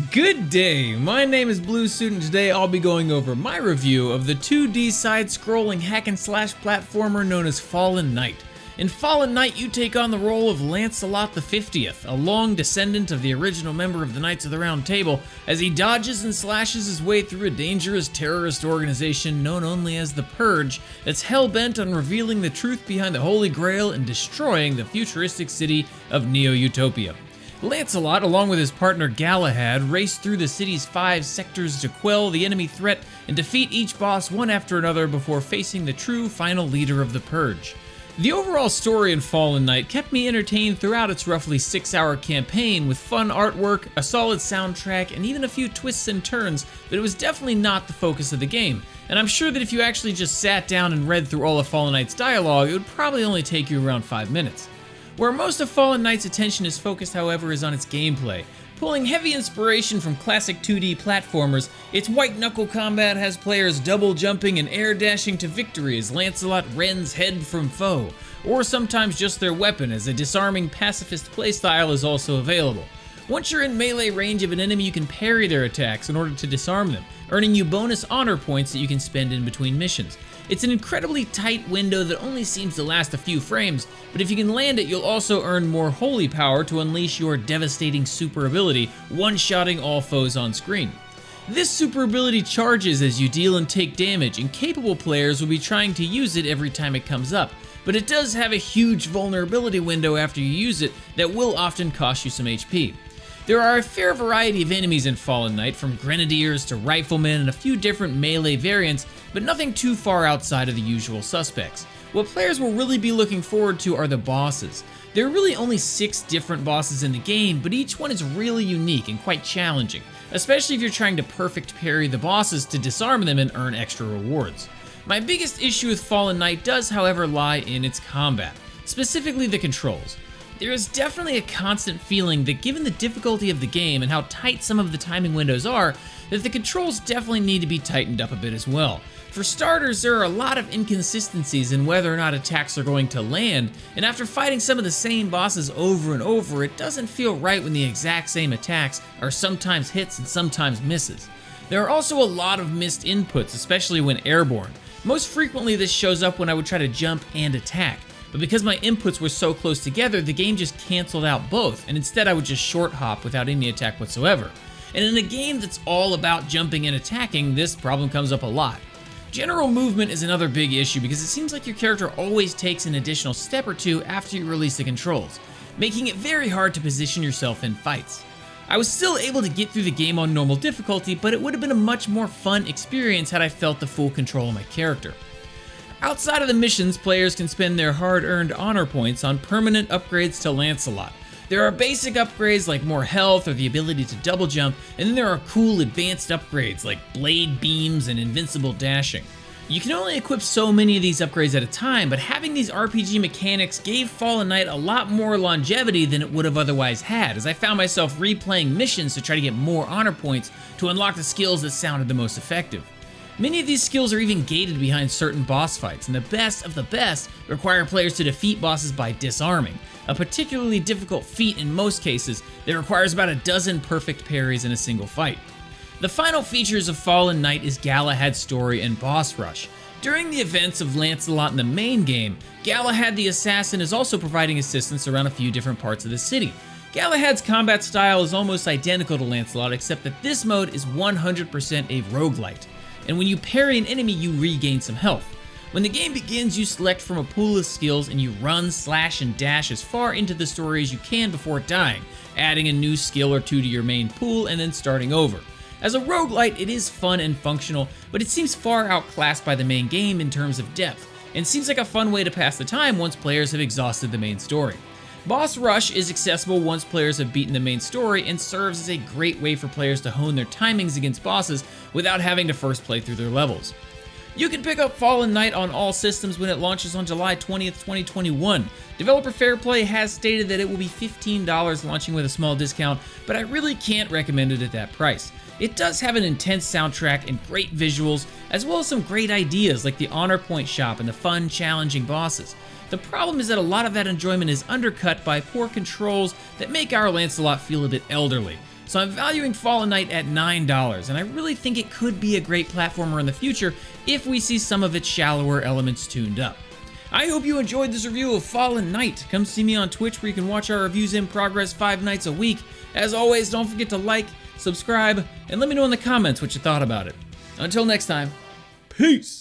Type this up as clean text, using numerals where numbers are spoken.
Good day, my name is Blue Suit and today I'll be going over my review of the 2D side-scrolling hack-and-slash platformer known as Fallen Knight. In Fallen Knight, you take on the role of Lancelot the 50th, a long descendant of the original member of the Knights of the Round Table, as he dodges and slashes his way through a dangerous terrorist organization known only as the Purge that's hell-bent on revealing the truth behind the Holy Grail and destroying the futuristic city of Neo-Utopia. Lancelot, along with his partner Galahad, race through the city's 5 sectors to quell the enemy threat and defeat each boss one after another before facing the true final leader of the Purge. The overall story in Fallen Knight kept me entertained throughout its roughly 6-hour campaign with fun artwork, a solid soundtrack, and even a few twists and turns, but it was definitely not the focus of the game, and I'm sure that if you actually just sat down and read through all of Fallen Knight's dialogue, it would probably only take you around 5 minutes. Where most of Fallen Knight's attention is focused, however, is on its gameplay. Pulling heavy inspiration from classic 2D platformers, its white-knuckle combat has players double jumping and air dashing to victory as Lancelot rends head from foe, or sometimes just their weapon, as a disarming pacifist playstyle is also available. Once you're in melee range of an enemy, you can parry their attacks in order to disarm them, earning you bonus honor points that you can spend in between missions. It's an incredibly tight window that only seems to last a few frames, but if you can land it, you'll also earn more holy power to unleash your devastating super ability, one-shotting all foes on screen. This super ability charges as you deal and take damage, and capable players will be trying to use it every time it comes up, but it does have a huge vulnerability window after you use it that will often cost you some HP. There are a fair variety of enemies in Fallen Knight, from grenadiers to riflemen and a few different melee variants, but nothing too far outside of the usual suspects. What players will really be looking forward to are the bosses. There are really only 6 different bosses in the game, but each one is really unique and quite challenging, especially if you're trying to perfect parry the bosses to disarm them and earn extra rewards. My biggest issue with Fallen Knight does, however, lie in its combat, specifically the controls. There is definitely a constant feeling that given the difficulty of the game and how tight some of the timing windows are, that the controls definitely need to be tightened up a bit as well. For starters, there are a lot of inconsistencies in whether or not attacks are going to land, and after fighting some of the same bosses over and over, it doesn't feel right when the exact same attacks are sometimes hits and sometimes misses. There are also a lot of missed inputs, especially when airborne. Most frequently this shows up when I would try to jump and attack. But because my inputs were so close together, the game just canceled out both, and instead I would just short hop without any attack whatsoever. And in a game that's all about jumping and attacking, this problem comes up a lot. General movement is another big issue because it seems like your character always takes an additional step or two after you release the controls, making it very hard to position yourself in fights. I was still able to get through the game on normal difficulty, but it would have been a much more fun experience had I felt the full control of my character. Outside of the missions, players can spend their hard-earned honor points on permanent upgrades to Lancelot. There are basic upgrades like more health or the ability to double jump, and then there are cool advanced upgrades like blade beams and invincible dashing. You can only equip so many of these upgrades at a time, but having these RPG mechanics gave Fallen Knight a lot more longevity than it would have otherwise had, as I found myself replaying missions to try to get more honor points to unlock the skills that sounded the most effective. Many of these skills are even gated behind certain boss fights, and the best of the best require players to defeat bosses by disarming, a particularly difficult feat in most cases that requires about a dozen perfect parries in a single fight. The final features of Fallen Knight is Galahad's story and boss rush. During the events of Lancelot in the main game, Galahad the assassin is also providing assistance around a few different parts of the city. Galahad's combat style is almost identical to Lancelot, except that this mode is 100% a roguelite. And when you parry an enemy, you regain some health. When the game begins, you select from a pool of skills and you run, slash, and dash as far into the story as you can before dying, adding a new skill or two to your main pool and then starting over. As a roguelite, it is fun and functional, but it seems far outclassed by the main game in terms of depth, and seems like a fun way to pass the time once players have exhausted the main story. Boss Rush is accessible once players have beaten the main story and serves as a great way for players to hone their timings against bosses without having to first play through their levels. You can pick up Fallen Knight on all systems when it launches on July 20th, 2021. Developer Fairplay has stated that it will be $15 launching with a small discount, but I really can't recommend it at that price. It does have an intense soundtrack and great visuals, as well as some great ideas like the honor point shop and the fun, challenging bosses. The problem is that a lot of that enjoyment is undercut by poor controls that make our Lancelot feel a bit elderly. So I'm valuing Fallen Knight at $9, and I really think it could be a great platformer in the future if we see some of its shallower elements tuned up. I hope you enjoyed this review of Fallen Knight. Come see me on Twitch where you can watch our reviews in progress 5 nights a week. As always, don't forget to like, subscribe, and let me know in the comments what you thought about it. Until next time, peace!